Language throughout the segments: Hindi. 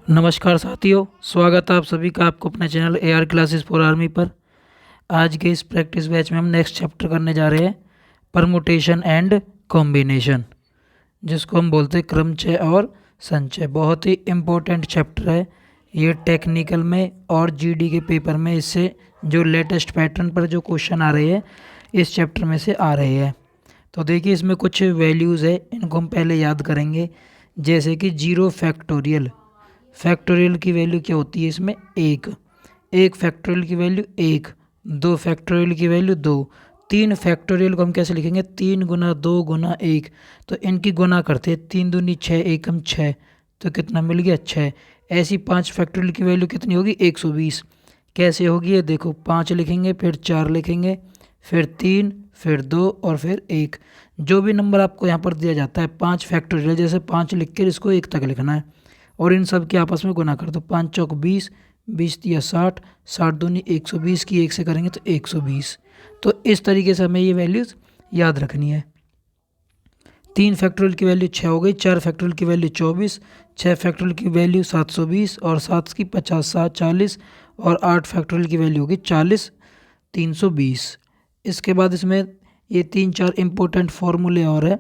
नमस्कार साथियों, स्वागत है आप सभी का आपको अपने channel AR classes for army पर। आज के इस प्रैक्टिस बैच में हम नेक्स्ट चैप्टर करने जा रहे हैं परमुटेशन एंड कॉम्बिनेशन, जिसको हम बोलते हैं क्रमचय और संचय। बहुत ही इम्पोर्टेंट चैप्टर है ये टेक्निकल में और GD के पेपर में। इससे जो लेटेस्ट पैटर्न पर जो क्वेश्चन आ रहे हैं इस चैप्टर में से आ रहे हैं। तो देखिए, इसमें कुछ वैल्यूज़ है, इनको हम पहले याद करेंगे। जैसे कि 0 फैक्टोरियल, फैक्टोरियल की वैल्यू क्या होती है इसमें? एक फैक्टोरियल की वैल्यू 1, 2 फैक्टोरियल की वैल्यू 2, 3 फैक्टोरियल को हम कैसे लिखेंगे? 3 गुना 2 गुना 1। तो इनकी गुना करते हैं, 3 दूनी 6, 1 हम 6, तो कितना मिल गया? 6। ऐसी 5 फैक्टोरियल की वैल्यू कितनी होगी? 120। कैसे होगी ये देखो, 5 लिखेंगे, फिर 4 लिखेंगे, फिर 3, फिर 2 और फिर 1। जो भी नंबर आपको यहाँ पर दिया जाता है 5 फैक्टोरियल, जैसे 5 लिख कर इसको 1 तक लिखना है और इन सब के आपस में गुना कर दो। 5 चौक 20, 20 तिया 60, 60 दूनी 120 की 1 से करेंगे तो 120। तो इस तरीके से हमें ये वैल्यूज़ याद रखनी है। 3 फैक्टोरियल की वैल्यू 6 हो गई, 4 फैक्टोरियल की वैल्यू 24, 6 फैक्टोरियल की वैल्यू 720 और 7 की 50, 7 40 और 8 फैक्टोरियल की वैल्यू होगी 40, 320। इसके बाद इसमें ये 3-4 इंपॉर्टेंट फार्मूले और है।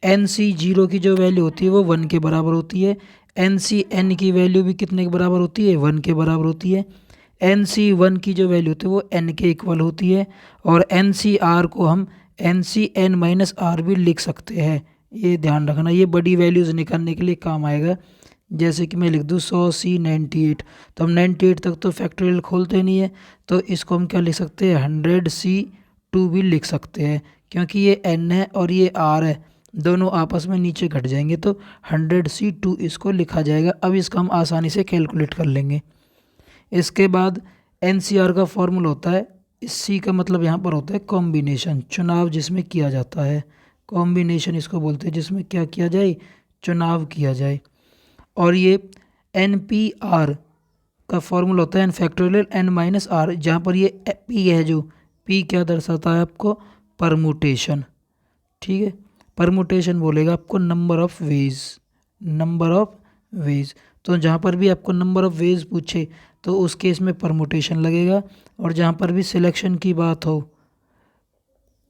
NC0 की जो वैल्यू होती है वो 1 के बराबर होती है। NCN की वैल्यू भी कितने के बराबर होती है? 1 के बराबर होती है। NC1 की जो वैल्यू होती है वो n के इक्वल होती है। और NCR को हम NCN-R भी लिख सकते हैं। ये ध्यान रखना, ये बड़ी वैल्यूज़ निकालने के लिए काम आएगा। जैसे कि मैं लिख दूँ 100C 98, तो हम 98 तक तो फैक्टोरियल खोलते नहीं है, तो इसको हम क्या लिख सकते हैं? 100C2 भी लिख सकते हैं, क्योंकि ये n है और ये r है, दोनों आपस में नीचे घट जाएंगे तो 100C2 इसको लिखा जाएगा। अब इसका हम आसानी से कैलकुलेट कर लेंगे। इसके बाद NCR का फॉर्मूला होता है, इस C का मतलब यहाँ पर होता है कॉम्बिनेशन, चुनाव जिसमें किया जाता है। कॉम्बिनेशन इसको बोलते हैं जिसमें क्या किया जाए? चुनाव किया जाए। और ये NPR का फॉर्मूला होता है n फैक्टोरियल n-r, जहाँ पर ये P है, जो P क्या दर्शाता है आपको? परमुटेशन। ठीक है, परमुटेशन बोलेगा आपको number of ways, number of ways. तो जहाँ पर भी आपको नंबर ऑफ वेज पूछे तो उस केस में परमुटेशन लगेगा, और जहाँ पर भी सिलेक्शन की बात हो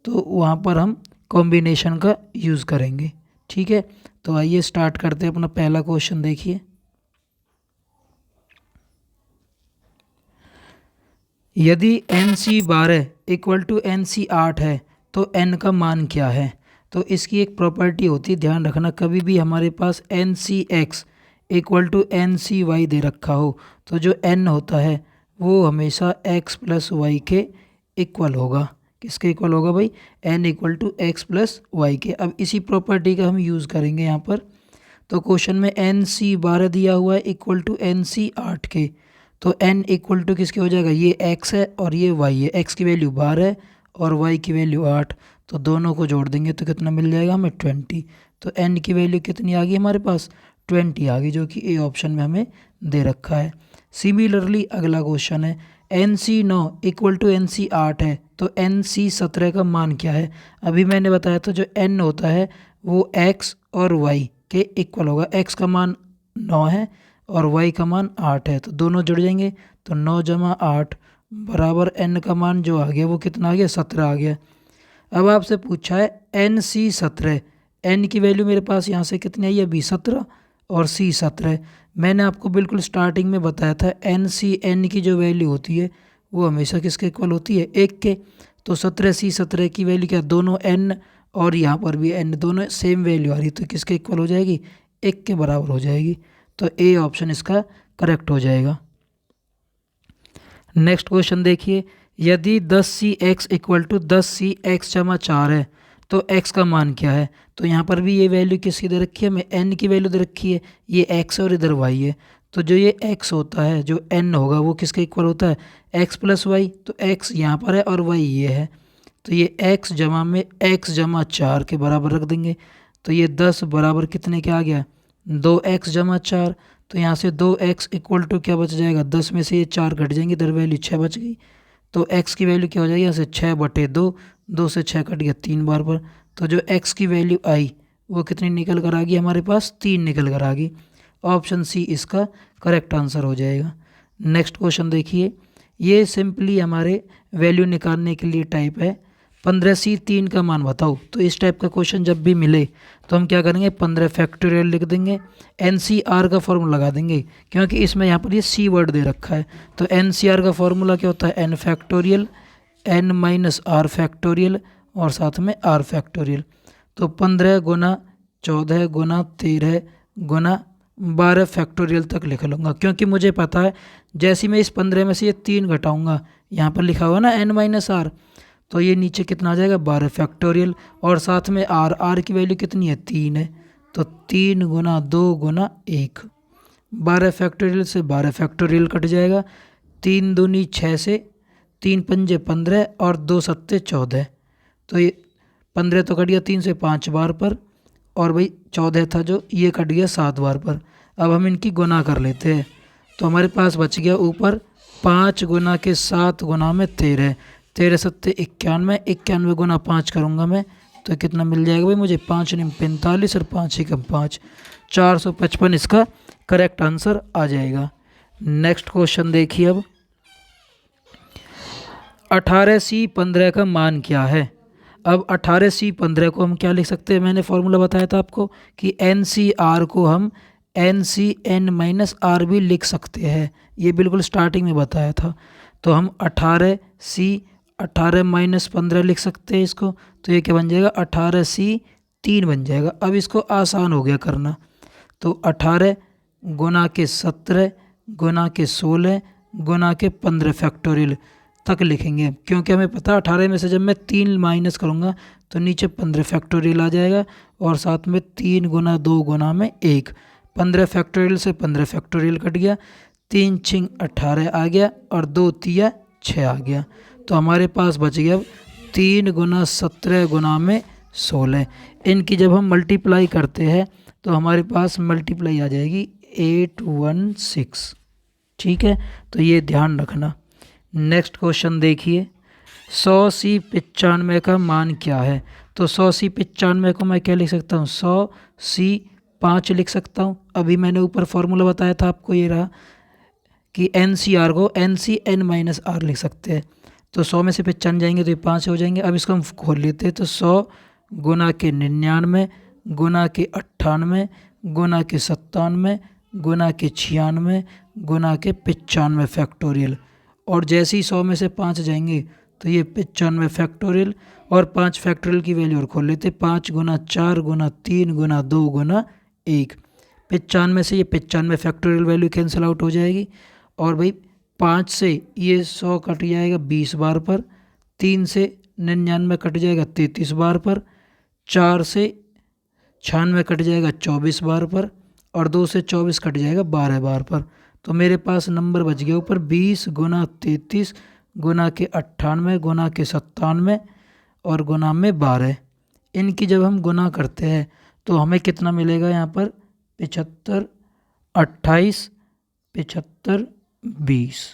तो वहाँ पर हम कॉम्बिनेशन का यूज़ करेंगे। ठीक है, तो आइए स्टार्ट करते हैं अपना पहला क्वेश्चन। देखिए, यदि NC12 इक्वल टू NC8 है तो n का मान क्या है? तो इसकी एक प्रॉपर्टी होती है, ध्यान रखना, कभी भी हमारे पास NCX इक्वल टू NCY दे रखा हो तो जो n होता है वो हमेशा x प्लस वाई के इक्वल होगा। किसके इक्वल होगा भाई? n equal to x plus y के। अब इसी प्रॉपर्टी का हम यूज़ करेंगे यहाँ पर। तो क्वेश्चन में NC12 दिया हुआ है इक्वल टू NC8 के, तो n इक्वल टू किसके हो जाएगा? ये x है और ये y है। x की वैल्यू 12 है और y की वैल्यू 8, तो दोनों को जोड़ देंगे तो कितना मिल जाएगा हमें? 20। तो n की वैल्यू कितनी आ गई हमारे पास? 20 आ गई, जो कि ए ऑप्शन में हमें दे रखा है। सिमिलरली अगला क्वेश्चन है, NC9 इक्वल टू NC8 है तो NC17 का मान क्या है? अभी मैंने बताया था जो n होता है वो x और y के इक्वल होगा। x का मान 9 है और y का मान 8 है, तो दोनों जुड़ जाएंगे, तो 9 जमा 8 बराबर n का मान जो आ गया वो कितना आ गया? 17 आ गया। अब आपसे पूछा है NC17, n की वैल्यू मेरे पास यहाँ से कितनी आई है? अभी 17 और C 17। मैंने आपको बिल्कुल स्टार्टिंग में बताया था NCN की जो वैल्यू होती है वो हमेशा किसके इक्वल होती है? 1 के। तो 17C17 की वैल्यू क्या? दोनों n और यहाँ पर भी n, दोनों सेम वैल्यू आ रही, तो किसके इक्वल हो जाएगी? 1 के बराबर हो जाएगी। तो ए ऑप्शन इसका करेक्ट हो जाएगा। नेक्स्ट क्वेश्चन देखिए, यदि 10CX इक्वल टू 10CX जमा 4 है तो x का मान क्या है? तो यहाँ पर भी ये वैल्यू किसकी दे रखी है? हमें n की वैल्यू दे रखी है, ये x और इधर y है। तो जो ये x होता है, जो n होगा वो किसके इक्वल होता है? x plus y. तो x यहाँ पर है और y ये है, तो ये x जमा में x जमा 4 के बराबर रख देंगे। तो ये 10 बराबर कितने के आ गया? 2x जमा 4। तो यहाँ से 2x इक्वल टू क्या बच जाएगा? 10 में से ये 4 घट जाएंगे, इधर वैल्यू 6 बच गई। तो x की वैल्यू क्या हो जाएगी? यहाँ से 6/2, 2 से 6 कट गया 3 बार पर। तो जो x की वैल्यू आई वो कितनी निकल कर आ गई हमारे पास? 3 निकल कर आ गई। ऑप्शन सी इसका करेक्ट आंसर हो जाएगा। नेक्स्ट क्वेश्चन देखिए, ये सिंपली हमारे वैल्यू निकालने के लिए टाइप है। 15C 3 का मान बताओ। तो इस टाइप का क्वेश्चन जब भी मिले तो हम क्या करेंगे, 15 फैक्टोरियल लिख देंगे, NCR का फॉर्मूला लगा देंगे, क्योंकि इसमें यहाँ पर ये सी वर्ड दे रखा है। तो NCR का फॉर्मूला क्या होता है, n factorial, n minus r factorial और साथ में r फैक्टोरियल। तो 15 गुना 14 गुना 13 गुना 12 फैक्टोरियल तक लिख लूँगा, क्योंकि मुझे पता है जैसे मैं इस 15 में से ये 3 घटाऊँगा, यहाँ पर लिखा हुआ ना n माइनस आर, तो ये नीचे कितना आ जाएगा 12 फैक्टोरियल और साथ में r की वैल्यू कितनी है 3 है, तो 3 गुना 2 गुना 1, 12 फैक्टोरियल से 12 फैक्टोरियल कट जाएगा, 3 दूनी 6 से 3 पंजे 15 और 2 सत्ते 14, तो ये 15 तो कट गया 3 से 5 बार पर, और भाई 14 था जो ये कट गया 7 बार पर। अब हम इनकी गुना कर लेते हैं, तो हमारे पास बच गया ऊपर 5 गुना के 7 गुना में 13, 13 सत्ते 91, 91 गुना 5 करूँगा मैं तो कितना मिल जाएगा भाई मुझे, 5 नहीं 45 और 5 ही कम 5, 455 इसका करेक्ट आंसर आ जाएगा। नेक्स्ट क्वेश्चन देखिए, अब 18C 15 का मान क्या है। अब 18C 15 को हम क्या लिख सकते हैं, मैंने फॉर्मूला बताया था आपको कि NCR को हम NCN माइनस आर भी लिख सकते हैं, ये बिल्कुल स्टार्टिंग में बताया था। तो हम 18C 18 माइनस 15 लिख सकते हैं इसको, तो ये क्या बन जाएगा 18C 3 बन जाएगा। अब इसको आसान हो गया करना, तो 18 गुना के 17 गुना के 16 गुना के 15 फैक्टोरियल तक लिखेंगे, क्योंकि हमें पता 18 में से जब मैं 3 माइनस करूँगा तो नीचे 15 फैक्टोरियल आ जाएगा और साथ में 3 गुना 2 गुना में 1, 15 फैक्टोरियल से 15 फैक्टोरियल कट गया, 3 छिंग 18 आ गया और 2 तिया 6 आ गया। तो हमारे पास बच गया 3 गुना 17 गुना में 16। इनकी जब हम मल्टीप्लाई करते हैं तो हमारे पास मल्टीप्लाई आ जाएगी 816, ठीक है, तो ये ध्यान रखना। नेक्स्ट क्वेश्चन देखिए, 100C 95 का मान क्या है। तो 100C 95 को मैं क्या लिख सकता हूँ, 100C 5 लिख सकता हूँ। अभी मैंने ऊपर फॉर्मूला बताया था आपको, ये रहा कि NCR को NCN माइनस आर लिख सकते हैं। तो 100 में से 95 जाएंगे तो ये 5 हो जाएंगे। अब इसको हम खोल लेते हैं, तो 100 गुना के 99 गुना के 98 गुना के 97 गुना के 96 गुना के 95 फैक्टोरियल, और जैसे ही 100 में से 5 जाएंगे तो ये 95 फैक्टोरियल और 5 फैक्टोरियल की वैल्यू और खोल लेते, 5 गुना 4 गुना 3 गुना 2 गुना 1, 95 से ये 95 फैक्टोरियल वैल्यू कैंसिल आउट हो जाएगी, और भाई 5 से ये 100 कट जाएगा 20 बार पर, 3 से 99 कट जाएगा 33 बार पर, 4 से 96 कट जाएगा 24 बार पर, और 2 से 24 कट जाएगा 12 बार पर। तो मेरे पास नंबर बच गया ऊपर 20 गुना 33 गुना के 98 गुना के 97 और गुना में 12। इनकी जब हम गुना करते हैं तो हमें कितना मिलेगा यहाँ पर, 75 28 75 20,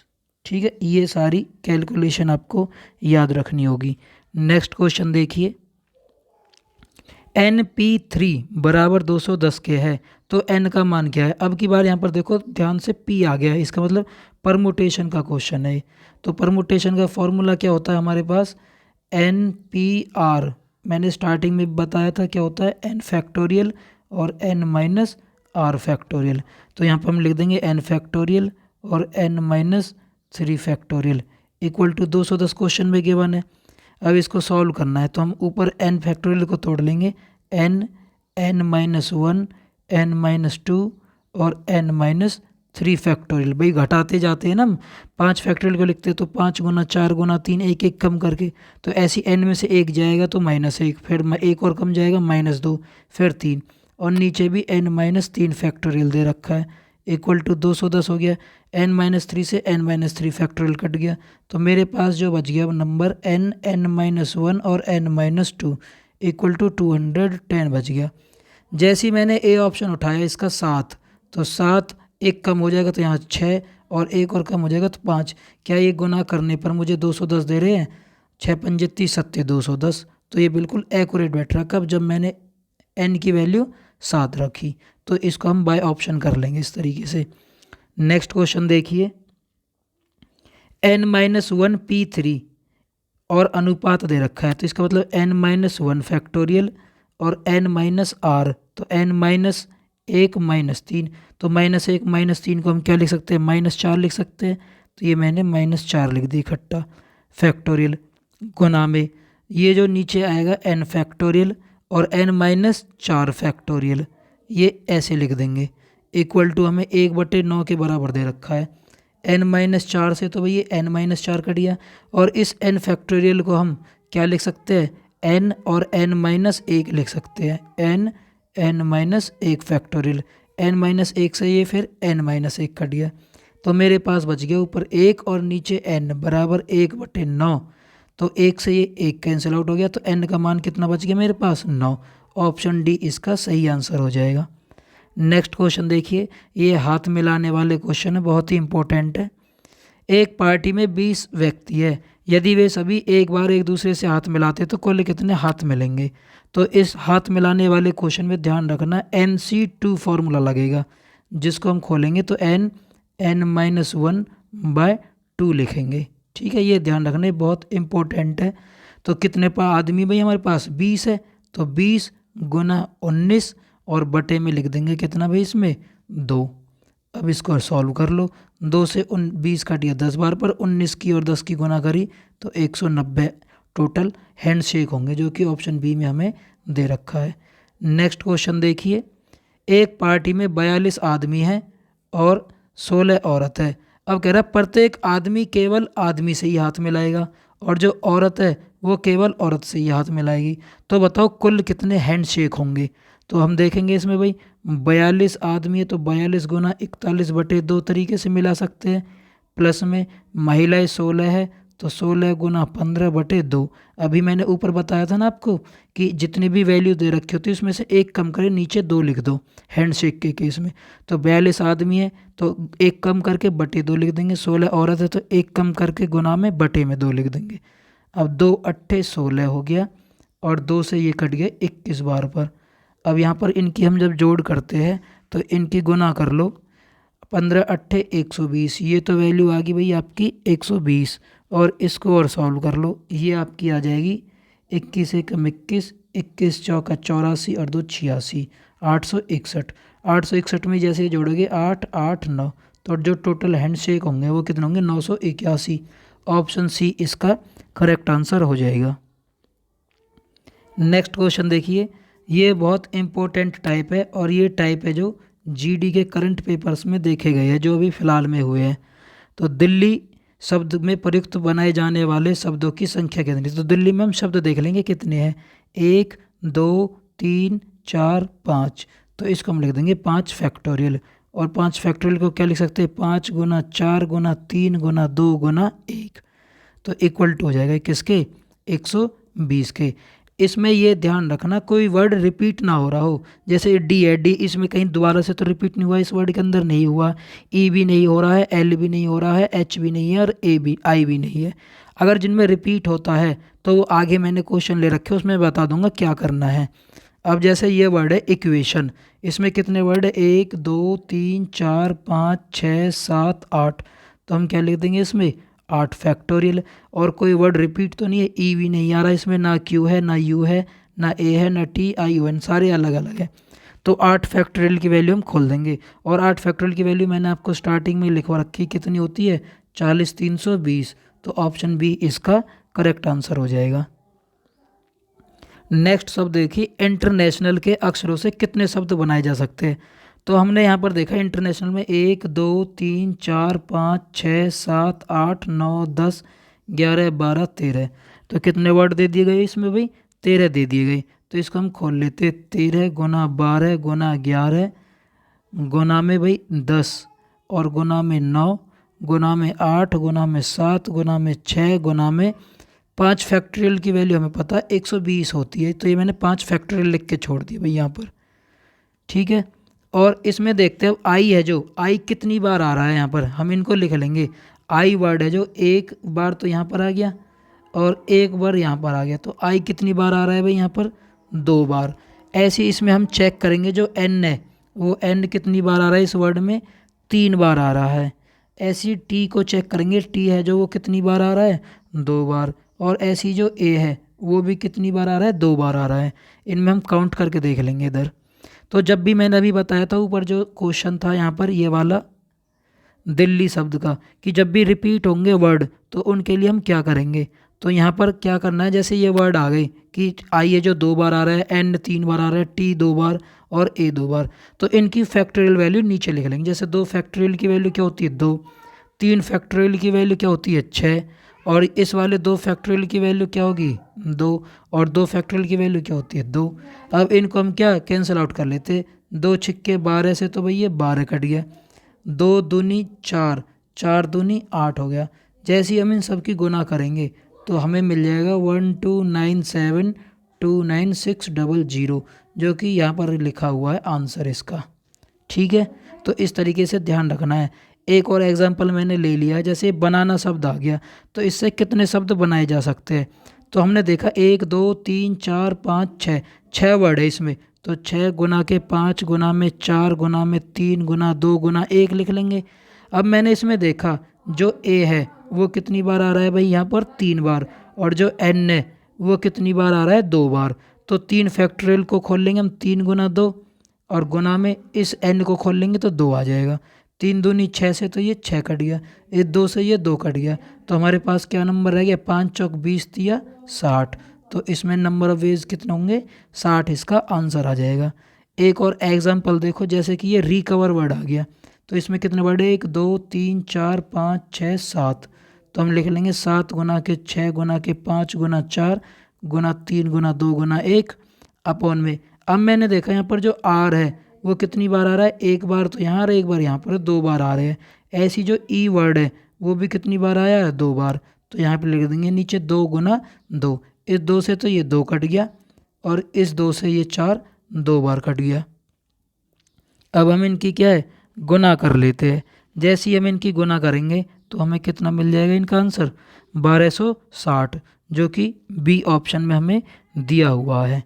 ठीक है। ये सारी कैलकुलेशन आपको याद रखनी होगी। नेक्स्ट क्वेश्चन देखिए, NP3 बराबर 210 के है, तो n का मान क्या है। अब की बार यहाँ पर देखो ध्यान से p आ गया है, इसका मतलब परमुटेशन का क्वेश्चन है। तो परमुटेशन का फॉर्मूला क्या होता है हमारे पास, NPR, मैंने स्टार्टिंग में बताया था क्या होता है, n फैक्टोरियल और n माइनस आर फैक्टोरियल। तो यहाँ पर हम लिख देंगे n फैक्टोरियल और n minus 3 factorial equal to 210 question में गिवन है। अब इसको सॉल्व करना है तो हम ऊपर n फैक्टोरियल को तोड़ लेंगे, n माइनस 1 n माइनस 2 और n माइनस 3 फैक्टोरियल। भाई घटाते जाते हैं ना, 5 फैक्टोरियल को लिखते हैं तो 5 गुना 4 गुना 3 एक एक कम करके, तो ऐसी n में से एक जाएगा तो -1, फिर एक और कम जाएगा -2, फिर 3, और नीचे भी n माइनस 3 फैक्टोरियल दे रखा है इक्वल टू 210 हो गया। n माइनस 3 से n माइनस 3 फैक्टोरियल कट गया, तो मेरे पास जो बच गया नंबर n माइनस 1 और n माइनस 2 इक्वल टू 210 बच गया। जैसे ही मैंने ए ऑप्शन उठाया इसका 7, तो 7 एक कम हो जाएगा तो यहाँ 6 और एक और कम हो जाएगा तो 5। क्या ये गुना करने पर मुझे 210 दे रहे हैं, 6 पंजे 30 सत्ते 210, तो ये बिल्कुल एक्यूरेट बैठ रहा। कब, जब मैंने n की वैल्यू 7 रखी। तो इसको हम बाय ऑप्शन कर लेंगे इस तरीके से। नेक्स्ट क्वेश्चन देखिए, n-1 p3 और अनुपात दे रखा है, तो इसका मतलब n-1 फैक्टोरियल और n-r, तो n-1 तो -1 -3 को हम क्या लिख सकते हैं, -4 लिख सकते हैं। तो ये मैंने -4 लिख दी इकट्ठा फैक्टोरियल, गुना में ये जो नीचे आएगा n फैक्टोरियल और n-4 फैक्टोरियल, ये ऐसे लिख देंगे। इक्वल टू हमें 1/9 के बराबर दे रखा है। n-4 से तो भाई ये n-4 कट गया, और इस n फैक्टोरियल को हम क्या लिख सकते हैं, n और n-1 लिख सकते हैं, n-1 फैक्टोरियल, n-1 से ये फिर n-1 कट गया, तो मेरे पास बच गया ऊपर 1 और नीचे n बराबर 1/9। तो 1 से ये 1 कैंसिल आउट हो गया, तो n का मान कितना बच गया मेरे पास, 9। ऑप्शन डी इसका सही आंसर हो जाएगा। नेक्स्ट क्वेश्चन देखिए, ये हाथ मिलाने वाले क्वेश्चन है, बहुत ही इंपॉर्टेंट है। एक पार्टी में 20 व्यक्ति है, यदि वे सभी एक बार एक दूसरे से हाथ मिलाते तो कुल कितने हाथ मिलेंगे। तो इस हाथ मिलाने वाले क्वेश्चन में ध्यान रखना NC2 फॉर्मूला लगेगा, जिसको हम खोलेंगे तो n-1/2 लिखेंगे। ठीक है, ये ध्यान रखना, बहुत इंपॉर्टेंट है। तो कितने आदमी भाई हमारे पास 20 है, तो 20 गुना 19 और बटे में लिख देंगे कितना भाई इसमें 2। अब इसको सॉल्व कर लो, 2 से 20 काटिए 10 बार पर, 19 की और 10 की गुना करी तो 190 टोटल हैंडशेक होंगे, जो कि ऑप्शन बी में हमें दे रखा है। नेक्स्ट क्वेश्चन देखिए, एक पार्टी में 42 आदमी हैं और 16 औरत है। अब कह रहा है प्रत्येक आदमी केवल आदमी से ही हाथ मिलाएगा और जो औरत है वो केवल औरत से ही हाथ मिलाएगी। तो बताओ कुल कितने हैंडशेक होंगे। तो हम देखेंगे इसमें भाई 42 आदमी है, तो 42 गुना 41/2 तरीके से मिला सकते हैं। प्लस में महिलाएं 16 है, तो 16 गुना 15/2। अभी मैंने ऊपर बताया था ना आपको कि जितनी भी वैल्यू दे रखी होती है उसमें से एक कम करे, नीचे 2 लिख दो हैंडशेक के केस में। तो 42 आदमी है तो एक कम करके बटे 2 लिख देंगे, 16 औरत है तो एक कम करके गुना में बटे में 2 लिख देंगे। अब 2 अट्ठे 16 हो गया और 2 से ये कट गया 21 बार पर। अब यहाँ पर इनकी हम जब जोड़ करते हैं तो इनकी गुना कर लो, 15 अट्ठे 120, ये तो वैल्यू आ गई भाई आपकी 120। और इसको और सॉल्व कर लो, ये आपकी आ जाएगी 21 एकम 21, 21 चौका 84 और 2 86, 861। 861 में जैसे जोड़ोगे 8 8 9, तो जो टोटल हैंडशेक होंगे वो कितने होंगे, 981। ऑप्शन सी इसका करेक्ट आंसर हो जाएगा। नेक्स्ट क्वेश्चन देखिए, ये बहुत इंपॉर्टेंट टाइप है और ये टाइप है जो जीडी के करंट पेपर्स में देखे गए हैं, जो अभी फ़िलहाल में हुए हैं। तो दिल्ली शब्द में प्रयुक्त बनाए जाने वाले शब्दों की संख्या कितनी। तो दिल्ली में हम शब्द देख लेंगे कितने हैं, 1 2 3 4 5। तो इसको हम लिख देंगे 5 फैक्टोरियल, और 5 फैक्टोरियल को क्या लिख सकते हैं, 5 गुना 4 गुना 3 गुना 2 गुना 1, तो इक्वल टू हो जाएगा किसके, 120 के। इसमें ये ध्यान रखना कोई वर्ड रिपीट ना हो रहा हो, जैसे डी है, डी इसमें कहीं दोबारा से तो रिपीट नहीं हुआ, इस वर्ड के अंदर नहीं हुआ, ई भी नहीं हो रहा है, एल भी नहीं हो रहा है, एच भी नहीं है और ए भी आई भी नहीं है। अगर जिनमें रिपीट होता है तो वो आगे मैंने क्वेश्चन ले रखे उसमें बता दूंगा क्या करना है। अब जैसे ये वर्ड है इक्वेशन, इसमें कितने वर्ड है, 1 2 3 4 5 6 7 8, तो हम क्या लिख देंगे इसमें 8 फैक्टोरियल। और कोई वर्ड रिपीट तो नहीं है, ई भी नहीं आ रहा इसमें, ना क्यू है ना यू है ना ए है ना टी आई ओ एन, सारे अलग अलग है। तो 8 फैक्टोरियल की वैल्यू हम खोल देंगे, और 8 फैक्टोरियल की वैल्यू मैंने आपको स्टार्टिंग में लिखवा रखी कितनी होती है, 40 320। तो ऑप्शन बी इसका करेक्ट आंसर हो जाएगा। नेक्स्ट शब्द देखिए, इंटरनेशनल के अक्षरों से कितने शब्द बनाए जा सकते हैं। तो हमने यहाँ पर देखा इंटरनेशनल में 1 2 3 4 5 6 7 8 9 10 11 12 13, तो कितने वर्ड दे दिए गए इसमें भाई, 13 दे दिए गए। तो इसको हम खोल लेते, 13 गुना 12 गुना 11 गुना में भाई 10 और गुना में 9 गुना में 8 गुना में 7 गुना में 6 गुना में 5 फैक्टोरियल की वैल्यू हमें पता है 120 होती है, तो ये मैंने 5 फैक्टोरियल लिख के छोड़ दिया भाई यहाँ पर। ठीक है, और इसमें देखते हैं आई है, जो आई कितनी बार आ रहा है यहाँ पर, हम इनको लिख लेंगे। आई वर्ड है जो एक बार तो यहाँ पर आ गया और एक बार यहाँ पर आ गया, तो आई कितनी बार आ रहा है भाई यहाँ पर, 2 बार। ऐसे इसमें हम चेक करेंगे जो एन है वो एन कितनी बार आ रहा है इस वर्ड में, 3 बार आ रहा है। ऐसी टी को चेक करेंगे, टी है जो वो कितनी बार आ रहा है, 2 बार। और ऐसी जो ए है वो भी कितनी बार आ रहा है, 2 बार आ रहा है। इनमें हम काउंट करके देख लेंगे इधर। तो जब भी मैंने अभी बताया था ऊपर जो क्वेश्चन था यहाँ पर ये वाला दिल्ली शब्द का, कि जब भी रिपीट होंगे वर्ड तो उनके लिए हम क्या करेंगे। तो यहाँ पर क्या करना है, जैसे ये वर्ड आ गए कि आई ये जो 2 बार आ रहा है, एन 3 बार आ रहा है, टी 2 बार और ए 2 बार, तो इनकी फैक्टोरियल वैल्यू नीचे लिख लेंगे। जैसे 2 फैक्टोरियल की वैल्यू क्या होती है, 2। 3 फैक्टोरियल की वैल्यू क्या होती है, 6। और इस वाले 2 फैक्टोरियल की वैल्यू क्या होगी, 2। और 2 फैक्टोरियल की वैल्यू क्या होती है, 2। अब इनको हम क्या कैंसिल आउट कर लेते, 2 छिक्के 12 से तो भाई ये 12 कट गया, 2 दूनी 4, 4 दूनी 8 हो गया। जैसे ही हम इन सब की गुना करेंगे तो हमें मिल जाएगा 129729600, जो कि यहाँ पर लिखा हुआ है आंसर इसका। ठीक है, तो इस तरीके से ध्यान रखना है। एक और एग्जांपल मैंने ले लिया, जैसे बनाना शब्द आ गया, तो इससे कितने शब्द बनाए जा सकते हैं। तो हमने देखा 1 2 3 4 5 6, 6 वर्ड है इसमें, तो 6 गुना के 5 गुना में 4 गुना में 3 गुना 2 गुना 1 लिख लेंगे। अब मैंने इसमें देखा जो ए है वो कितनी बार आ रहा है भाई, यहाँ पर 3 बार। और जो एन है वो कितनी बार आ रहा है, 2 बार। तो 3 फैक्टोरियल को खोल लेंगे हम, 3 गुना 2, और गुना में इस एन को खोल लेंगे तो 2 आ जाएगा। 3 दूनी 6 से तो ये 6 कट गया, इस 2 से ये 2 कट गया, तो हमारे पास क्या नंबर रह गया, 5 चौक 20 दिया 60। तो इसमें नंबर ऑफ वेज कितने होंगे, 60 इसका आंसर आ जाएगा। एक और एग्जाम्पल देखो, जैसे कि ये रिकवर वर्ड आ गया, तो इसमें कितने वर्ड है, 1 2 3 4 5 6 7। तो हम लिख लेंगे 7 गुना के 6 गुना के 5 गुना 4 गुना 3 गुना 2 गुना 1 अपॉन में। अब मैंने देखा यहाँ पर जो आर है वो कितनी बार आ रहा है, 1 बार तो यहाँ और 1 बार यहाँ पर, 2 बार आ रहे हैं। ऐसी जो ई वर्ड है वो भी कितनी बार आया है, 2 बार। तो यहाँ पे लिख देंगे नीचे 2 गुना 2, इस 2 से तो ये 2 कट गया, और इस 2 से ये 4, 2 बार कट गया। अब हम इनकी क्या है, गुना कर लेते हैं। जैसे ही हम इनकी गुना करेंगे तो हमें कितना मिल जाएगा इनका आंसर, 1260, जो कि बी ऑप्शन में हमें दिया हुआ है।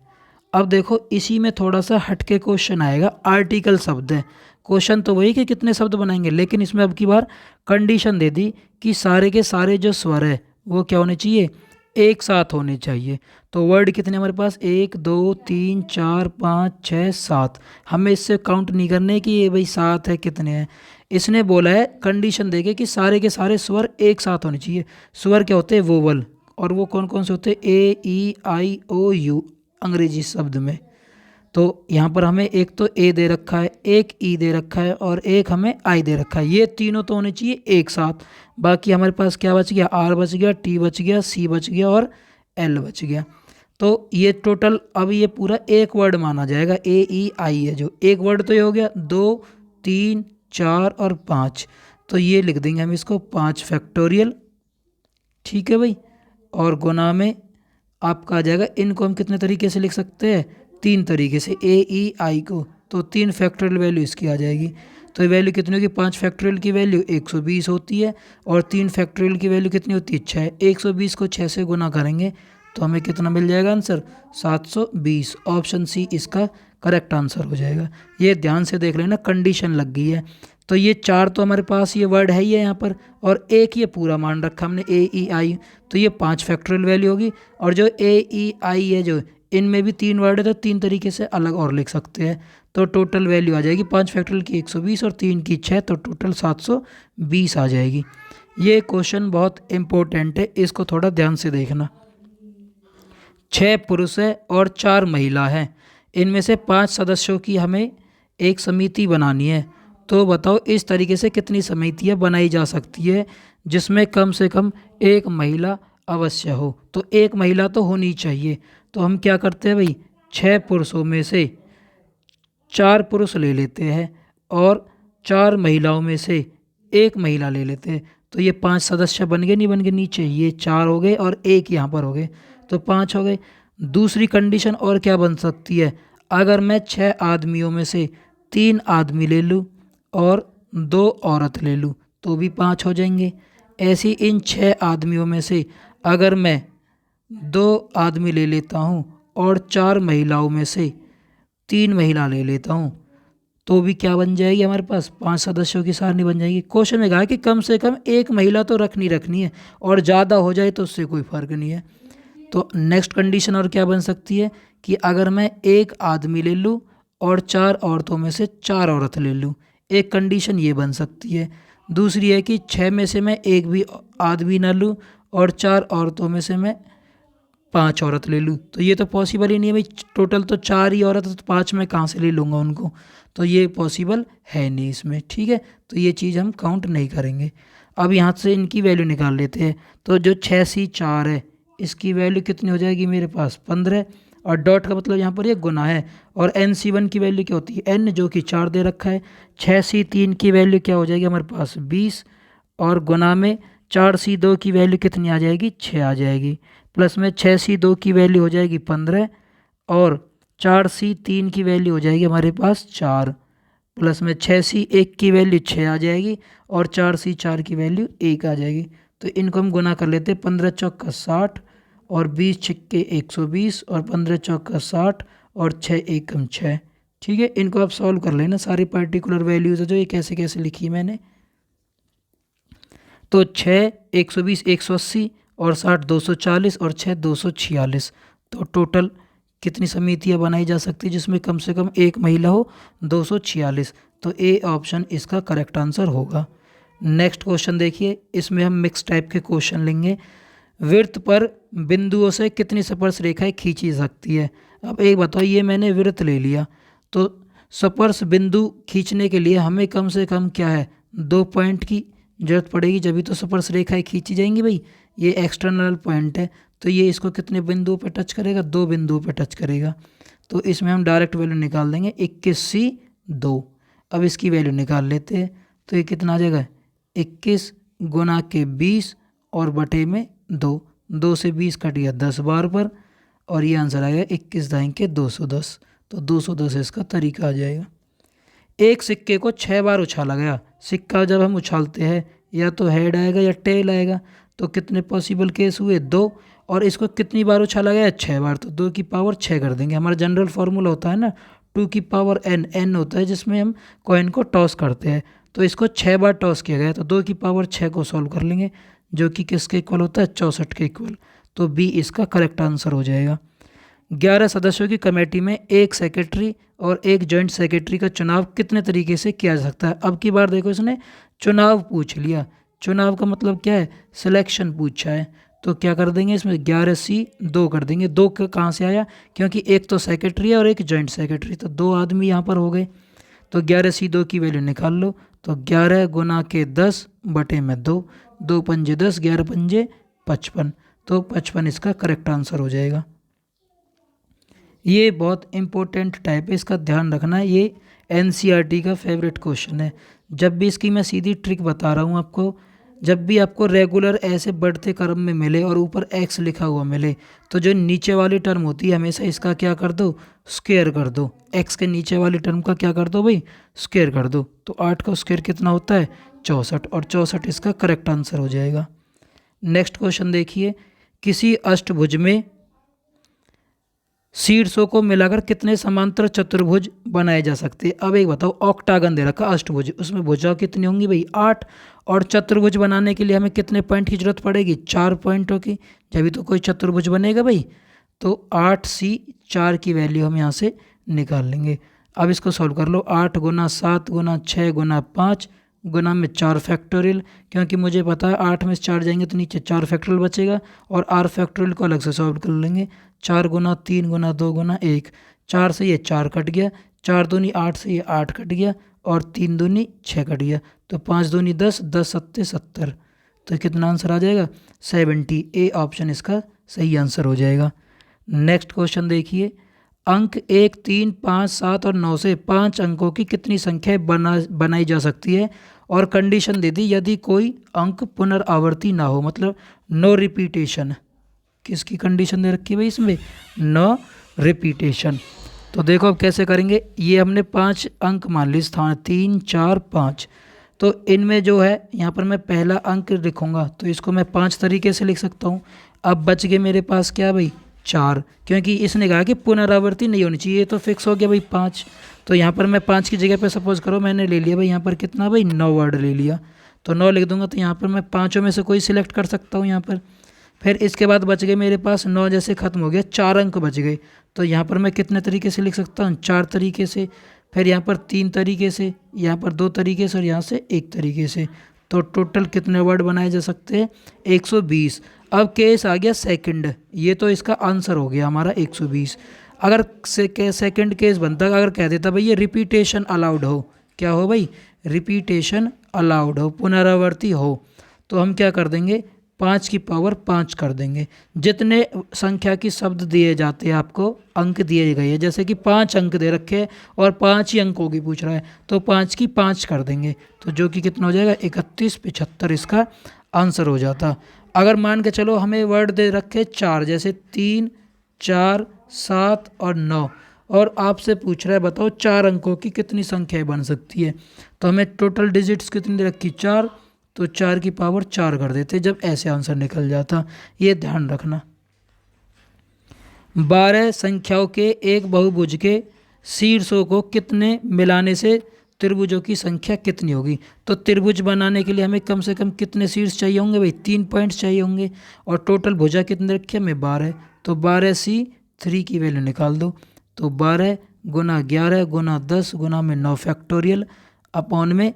अब देखो इसी में थोड़ा सा हटके क्वेश्चन आएगा, आर्टिकल शब्द है। क्वेश्चन तो वही कि कितने शब्द बनाएंगे, लेकिन इसमें अब की बार कंडीशन दे दी कि सारे के सारे जो स्वर है वो क्या होने चाहिए, एक साथ होने चाहिए। तो वर्ड कितने हमारे पास, 1 2 3 4 5 6 7। हमें इससे काउंट नहीं करने कि ये भाई 7 है कितने हैं। इसने बोला है कंडीशन देके कि सारे के सारे स्वर एक साथ होने चाहिए। स्वर क्या होते हैं, वोवल, और वो कौन कौन से होते हैं, ए ई आई ओ यू अंग्रेजी शब्द में। तो यहाँ पर हमें एक तो ए दे रखा है, एक ई दे रखा है, और एक हमें आई दे रखा है। ये तीनों तो होने चाहिए एक साथ। बाकी हमारे पास क्या बच गया, आर बच गया, टी बच गया, सी बच गया और एल बच गया। तो ये टोटल अब ये पूरा एक वर्ड माना जाएगा, ए ई आई है जो एक वर्ड। तो ये हो गया 2 3 4 और 5, तो ये लिख देंगे हम इसको 5 फैक्टोरियल। ठीक है भाई, और गुना में आपका आ जाएगा। इनको हम कितने तरीके से लिख सकते हैं, 3 तरीके से, ए ई आई को। तो 3 फैक्टोरियल वैल्यू इसकी आ जाएगी। तो ये वैल्यू कितनी होगी, 5 फैक्टोरियल की वैल्यू 120 होती है, और 3 फैक्टोरियल की वैल्यू कितनी होती है, 6। 120 को 6 से गुना करेंगे तो हमें कितना मिल जाएगा आंसर, 720। ऑप्शन सी इसका करेक्ट आंसर हो जाएगा। ये ध्यान से देख लेना, कंडीशन लग गई है। तो ये 4 तो हमारे पास ये वर्ड है ही है यहाँ पर, और एक ये पूरा मान रखा हमने ए ई आई, तो ये 5 फैक्टोरियल वैल्यू होगी। और जो ए ई आई है जो इनमें भी 3 वर्ड है, तो 3 तरीके से अलग और लिख सकते हैं। तो टोटल वैल्यू आ जाएगी 5 फैक्टोरियल की 120 और 3 की 6, तो टोटल 720 आ जाएगी। ये क्वेश्चन बहुत इंपॉर्टेंट है, इसको थोड़ा ध्यान से देखना। 6 पुरुष है और 4 महिला हैं, इनमें से 5 सदस्यों की हमें एक समिति बनानी है। तो बताओ इस तरीके से कितनी समितियां बनाई जा सकती है जिसमें कम से कम एक महिला अवश्य हो। तो एक महिला तो होनी चाहिए। तो हम क्या करते हैं भाई, 6 पुरुषों में से 4 पुरुष ले लेते हैं, और 4 महिलाओं में से एक महिला ले लेते हैं। तो ये 5 सदस्य बन गए, नहीं बन गए, नीचे ये 4 हो गए और एक यहाँ पर हो गए, तो 5 हो गए। दूसरी कंडीशन और क्या बन सकती है, अगर मैं 6 आदमियों में से 3 आदमी ले लूँ और 2 औरत ले लूँ तो भी 5 हो जाएंगे। ऐसी इन 6 आदमियों में से अगर मैं 2 आदमी ले लेता हूँ और 4 महिलाओं में से 3 महिला ले लेता हूँ तो भी क्या बन जाएगी हमारे पास 5 सदस्यों की सारणी बन जाएगी। क्वेश्चन में कहा है कि कम से कम एक महिला तो रखनी है और ज़्यादा हो जाए तो उससे कोई फ़र्क नहीं है। तो नेक्स्ट कंडीशन और क्या बन सकती है कि अगर मैं एक आदमी ले लूँ और 4 औरतों में से 4 औरत ले लूँ, एक कंडीशन ये बन सकती है। दूसरी है कि 6 में से मैं एक भी आदमी ना लूँ और 4 औरतों में से मैं 5 औरत ले लूँ, तो ये तो पॉसिबल ही नहीं है भाई। टोटल तो 4 ही औरत है तो 5 में कहाँ से ले लूँगा उनको, तो ये पॉसिबल है नहीं इसमें। ठीक है, तो ये चीज़ हम काउंट नहीं करेंगे। अब यहाँ से इनकी वैल्यू निकाल लेते हैं। तो जो 6C4 है इसकी वैल्यू कितनी हो जाएगी मेरे पास 15, और डॉट का मतलब यहाँ पर ये गुना है। और NC1 की वैल्यू क्या होती है n, जो कि 4 दे रखा है। 6C3 की वैल्यू क्या हो जाएगी हमारे पास 20, और गुना में 4C2 की वैल्यू कितनी आ जाएगी 6 आ जाएगी, प्लस में 6C2 की वैल्यू हो जाएगी 15, और 4C3 की वैल्यू हो जाएगी हमारे पास 4, प्लस में 6C1 की वैल्यू 6 आ जाएगी, और 4C4 की वैल्यू 1 आ जाएगी। तो इनको हम गुना कर लेते हैं। 15 चौका 60 और 20 छिक्के 120 और 15 चौका 60 और 6 एकम 6। ठीक है, इनको आप सॉल्व कर लेना। सारी पर्टिकुलर वैल्यूज है जो ये कैसे कैसे लिखी मैंने। तो 6 120 180 और 60 240 और 6 246। तो टोटल कितनी समितियां बनाई जा सकती है जिसमें कम से कम एक महिला हो 246। तो ए ऑप्शन इसका करेक्ट आंसर होगा। नेक्स्ट क्वेश्चन देखिए, इसमें हम मिक्स टाइप के क्वेश्चन लेंगे। वृत्त पर बिंदुओं से कितनी स्पर्श रेखाएं खींची सकती है। अब एक बताओ, ये मैंने वृत्त ले लिया, तो स्पर्श बिंदु खींचने के लिए हमें कम से कम क्या है 2 पॉइंट की जरूरत पड़ेगी, जब तो स्पर्श रेखाएं खींची जाएंगी भाई। ये एक्सटर्नल पॉइंट है, तो ये इसको कितने बिंदुओं पे टच करेगा 2 बिंदुओं पे टच करेगा। तो इसमें हम डायरेक्ट वैल्यू निकाल देंगे 21C2। अब इसकी वैल्यू निकाल लेते हैं, तो ये कितना आ जाएगा 21 गुना के 20 और बटे में 2, 2 से 20 कट गया 10 बार पर, और ये आंसर आएगा 21 दाएं के 210। तो 210 इसका तरीका आ जाएगा। एक सिक्के को 6 बार उछाला गया। सिक्का जब हम उछालते हैं या तो हेड आएगा या टेल आएगा, तो कितने पॉसिबल केस हुए 2, और इसको कितनी बार उछाला गया 6 बार, तो 2 की पावर 6 कर देंगे। हमारा जनरल फार्मूला होता है ना 2 की पावर n, n होता है जिसमें हम कॉइन को टॉस करते हैं। तो इसको 6 बार टॉस किया गया, तो 2 की पावर 6 को सॉल्व कर लेंगे, जो कि किसके इक्वल होता है 64 के इक्वल। तो बी इसका करेक्ट आंसर हो जाएगा। 11 सदस्यों की कमेटी में एक सेक्रेटरी और एक जॉइंट सेक्रेटरी का चुनाव कितने तरीके से किया जा सकता है। अब की बार देखो, इसने चुनाव पूछ लिया। चुनाव का मतलब क्या है, सिलेक्शन पूछा है। तो क्या कर देंगे इसमें 11C2 कर देंगे। 2 कहाँ से आया, क्योंकि एक तो सेक्रेटरी है और एक जॉइंट सेक्रेटरी, तो 2 आदमी यहाँ पर हो गए। तो 11C2 की वैल्यू निकाल लो, तो 11 गुना के 10 बटे में 2, 2 पंजे 10, 11 पंजे 55। तो 55 इसका करेक्ट आंसर हो जाएगा। ये बहुत इंपॉर्टेंट टाइप है, इसका ध्यान रखना है। ये NCERT का फेवरेट क्वेश्चन है। जब भी इसकी मैं सीधी ट्रिक बता रहा हूँ आपको, जब भी आपको रेगुलर ऐसे बढ़ते क्रम में मिले और ऊपर x लिखा हुआ मिले, तो जो नीचे वाली टर्म होती है हमेशा इसका क्या कर दो, स्क्वायर कर दो। x के नीचे वाली टर्म का क्या कर दो भाई, स्क्वायर कर दो। तो 8 का स्क्वायर कितना होता है 64, और 64 इसका करेक्ट आंसर हो जाएगा। नेक्स्ट क्वेश्चन देखिए, किसी अष्टभुज में शीर्षों को मिलाकर कितने समांतर चतुर्भुज बनाए जा सकते हैं। अब एक बताओ, ऑक्टागन दे रखा अष्टभुज, उसमें भुजा कितनी होंगी भाई 8, और चतुर्भुज बनाने के लिए हमें कितने पॉइंट की जरूरत पड़ेगी 4 पॉइंटों की, जब तो कोई चतुर्भुज बनेगा भाई। तो 8C4 की वैल्यू हम यहाँ से निकाल लेंगे। अब इसको सॉल्व कर लो। 8 गुना 7 गुना 6 गुना 5 गुना में 4 फैक्टोरियल, क्योंकि मुझे पता है 8 में से 4 जाएंगे तो नीचे 4 फैक्टोरियल बचेगा, और r फैक्टोरियल को अलग से सॉल्व कर लेंगे। 4 गुना 3 गुना 2 गुना 1, 4 से ये 4 कट गया, 4 दूनी 8 से ये 8 कट गया, और 3 दूनी 6 कट गया, तो 5 दूनी 10, 10 सत्ते 70। तो कितना आंसर आ जाएगा 70। ए ऑप्शन इसका सही आंसर हो जाएगा। नेक्स्ट क्वेश्चन देखिए, अंक 1 3 5 7 और 9 से 5 अंकों की कितनी संख्या बनाई जा सकती है, और कंडीशन दे दी यदि कोई अंक पुनरावर्ती ना हो, मतलब नो रिपीटेशन। किसकी कंडीशन दे रखी है भाई इसमें, नो रिपीटेशन। तो देखो अब कैसे करेंगे, ये हमने 5 अंक मान ली स्थान 3 4 5, तो इनमें जो है यहाँ पर मैं पहला अंक लिखूंगा, तो इसको मैं 5 तरीके से लिख सकता हूँ। अब बच गए मेरे पास क्या भाई 4, क्योंकि इसने कहा कि पुनरावृत्ति नहीं होनी चाहिए, तो फिक्स हो गया भाई 5। तो यहाँ पर मैं 5 की जगह पे सपोज करो मैंने ले लिया भाई यहाँ पर कितना भाई 9 वर्ड ले लिया, तो 9 लिख दूंगा। तो यहाँ पर मैं पाँचों में से कोई सिलेक्ट कर सकता हूँ यहाँ पर। फिर इसके बाद बच गए मेरे पास 9 जैसे खत्म हो गया, 4 अंक बच गए। तो यहाँ पर मैं कितने तरीके से लिख सकता हूँ, 4 तरीके से। फिर यहाँ पर 3 तरीके से, यहाँ पर 2 तरीके से और यहाँ से 1 तरीके से। तो टोटल कितने वर्ड बनाए जा सकते हैं, 120। अब केस आ गया सेकंड, ये तो इसका आंसर हो गया हमारा 120। अगर सेकंड केस बनता, अगर कह देता भाई ये रिपीटेशन अलाउड हो, क्या हो भाई, रिपीटेशन अलाउड हो, पुनरावृत्ति हो, तो हम क्या कर देंगे, 5 की पावर 5 कर देंगे। जितने संख्या की शब्द दिए जाते हैं आपको अंक दिए गए हैं, जैसे कि 5 अंक दे रखे हैं और 5 ही अंकों की पूछ रहा है, तो 5 की 5 कर देंगे, तो जो कि कितना हो जाएगा 31, 75 इसका आंसर हो जाता। अगर मान के चलो हमें वर्ड दे रखे 4, जैसे 3, 4, 7 और 9, और आपसे पूछ रहा है बताओ 4 अंकों की कितनी संख्याएं बन सकती है, तो हमें टोटल डिजिट्स कितनी दे रखी 4, तो 4 की पावर 4 कर देते जब ऐसे आंसर निकल जाता। ये ध्यान रखना। 12 संख्याओं के एक बहुभुज के शीर्षों को कितने मिलाने से त्रिभुजों की संख्या कितनी होगी। तो त्रिभुज बनाने के लिए हमें कम से कम कितने शीर्ष चाहिए होंगे भाई, 3 पॉइंट्स चाहिए होंगे, और टोटल भुजा कितने रखे हमें 12, तो 12C3 की वैल्यू निकाल दो। तो 12 गुना 11 गुना 10 गुना में 9 फैक्टोरियल अपॉन में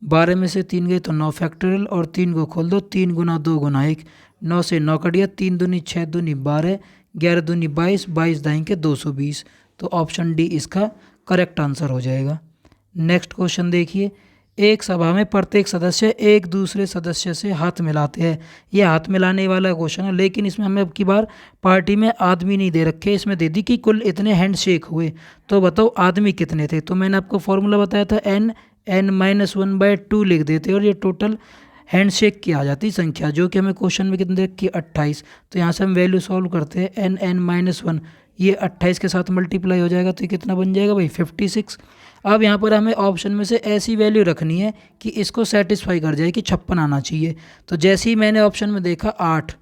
12 में से 3 गए तो 9 फैक्टोरियल, और 3 को खोल दो, 3 गुना 2 गुना 1, 9 से 9 कट गया, 3 दूनी 6 दूनी 12, 11 दूनी 22, 22 दाएं के 220। तो ऑप्शन डी इसका करेक्ट आंसर हो जाएगा। नेक्स्ट क्वेश्चन देखिए, एक सभा में प्रत्येक सदस्य एक दूसरे सदस्य से हाथ मिलाते हैं। ये हाथ मिलाने वाला क्वेश्चन है, लेकिन इसमें हमें अब की बार पार्टी में आदमी नहीं दे रखे, इसमें दे दी कि कुल इतने हैंडशेक हुए, तो बताओ आदमी कितने थे। तो मैंने आपको फॉर्मूला बताया था n-1/2 लिख देते और ये टोटल हैंडशेक की आ जाती संख्या, जो कि हमें क्वेश्चन में कितने रखी 28। तो यहाँ से हम वैल्यू सॉल्व करते हैं, n-1 ये 28 के साथ मल्टीप्लाई हो जाएगा, तो ये कितना बन जाएगा भाई 56। अब यहाँ पर हमें ऑप्शन में से ऐसी वैल्यू रखनी है कि इसको सेटिस्फाई कर जाए कि 56 आना चाहिए। तो जैसे ही मैंने ऑप्शन में देखा 8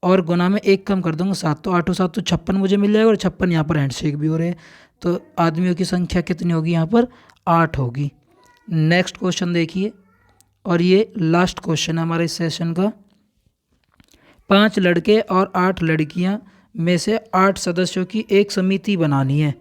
और गुना में 1 कम कर दूंगा 7, तो 8 और 7 तो 56 मुझे मिल जाएगा, और 56 यहाँ पर हैंडशेक भी हो रहे हैं, तो आदमियों की संख्या कितनी होगी यहाँ पर 8 होगी। नेक्स्ट क्वेश्चन देखिए, और ये लास्ट क्वेश्चन है हमारे इस सेशन का। 5 लड़के और 8 लड़कियाँ में से 8 सदस्यों की एक समिति बनानी है,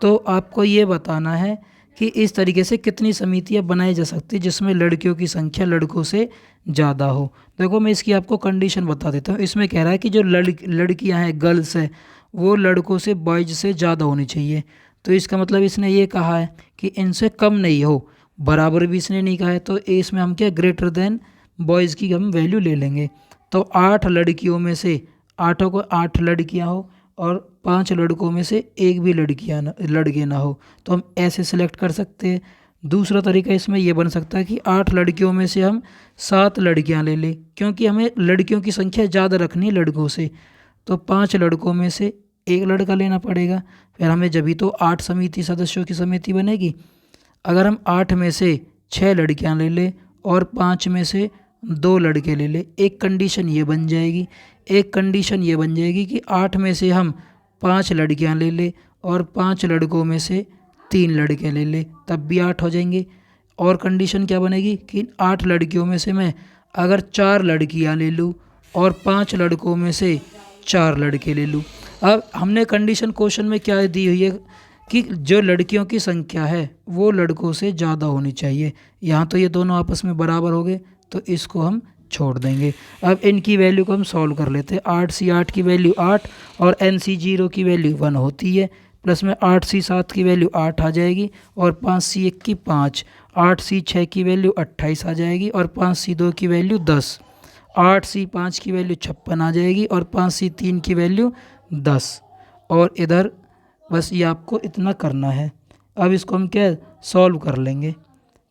तो आपको ये बताना है कि इस तरीके से कितनी समितियां बनाई जा सकती है जिसमें लड़कियों की संख्या लड़कों से ज़्यादा हो। देखो मैं इसकी आपको कंडीशन बता देता हूँ। इसमें कह रहा है कि जो लड़कियां हैं गर्ल्स है वो लड़कों से बॉयज से ज़्यादा होनी चाहिए, तो इसका मतलब इसने ये कहा है कि इनसे कम नहीं हो, बराबर भी इसने नहीं कहा है, तो इसमें हम क्या ग्रेटर देन बॉयज़ की हम वैल्यू ले लेंगे। तो 8 लड़कियों में से 8 लड़कियाँ हो और 5 लड़कों में से एक भी लड़के ना हो, तो हम ऐसे सिलेक्ट कर सकते हैं। दूसरा तरीका इसमें यह बन सकता है कि 8 लड़कियों में से हम 7 लड़कियां ले लें, क्योंकि हमें लड़कियों की संख्या ज़्यादा रखनी है लड़कों से, तो 5 लड़कों में से एक लड़का लेना पड़ेगा। फिर हमें जब भी तो 8 समिति सदस्यों की समिति बनेगी। अगर हम 8 में से 6 लड़कियां ले लें और 5 में से 2 लड़के ले लें, एक कंडीशन ये बन जाएगी। एक कंडीशन ये बन जाएगी कि 8 में से हम 5 लड़कियां ले लें और 5 लड़कों में से 3 लड़के ले लें, तब भी 8 हो जाएंगे। और कंडीशन क्या बनेगी कि 8 लड़कियों में से मैं अगर 4 लड़कियां ले लूँ और 5 लड़कों में से 4 लड़के ले लूँ। अब हमने कंडीशन क्वेश्चन में क्या दी हुई है कि जो लड़कियों की संख्या है वो लड़कों से ज़्यादा होनी चाहिए। यहाँ तो ये दोनों आपस में बराबर हो गए, तो इसको हम छोड़ देंगे। अब इनकी वैल्यू को हम सॉल्व कर लेते हैं। 8C8 की वैल्यू 8 और NC0 की वैल्यू 1 होती है, प्लस में 8C7 की वैल्यू 8 आ जाएगी और 5C1 की 5, 8C6 की वैल्यू 28 आ जाएगी और 5C2 की वैल्यू 10, 8C5 की वैल्यू 56 आ जाएगी और 5C3 की वैल्यू 10। और इधर बस ये आपको इतना करना है। अब इसको हम क्या सॉल्व कर लेंगे,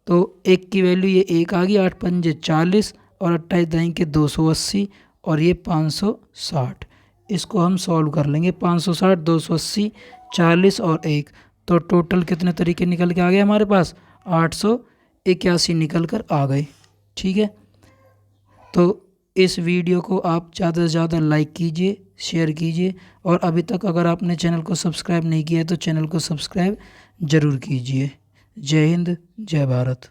तो 1 की वैल्यू ये 1 आ गई, 8 पंजे 40 और 28 दाएं के 280 और ये 560। इसको हम सॉल्व कर लेंगे, 560, 280, 40 और 1, तो टोटल कितने तरीके निकल के आ गए हमारे पास 881 निकल कर आ गए। ठीक है, तो इस वीडियो को आप ज़्यादा से ज़्यादा लाइक कीजिए, शेयर कीजिए और अभी तक अगर आपने चैनल को सब्सक्राइब नहीं किया है तो चैनल को सब्सक्राइब ज़रूर कीजिए। जय हिंद, जय भारत।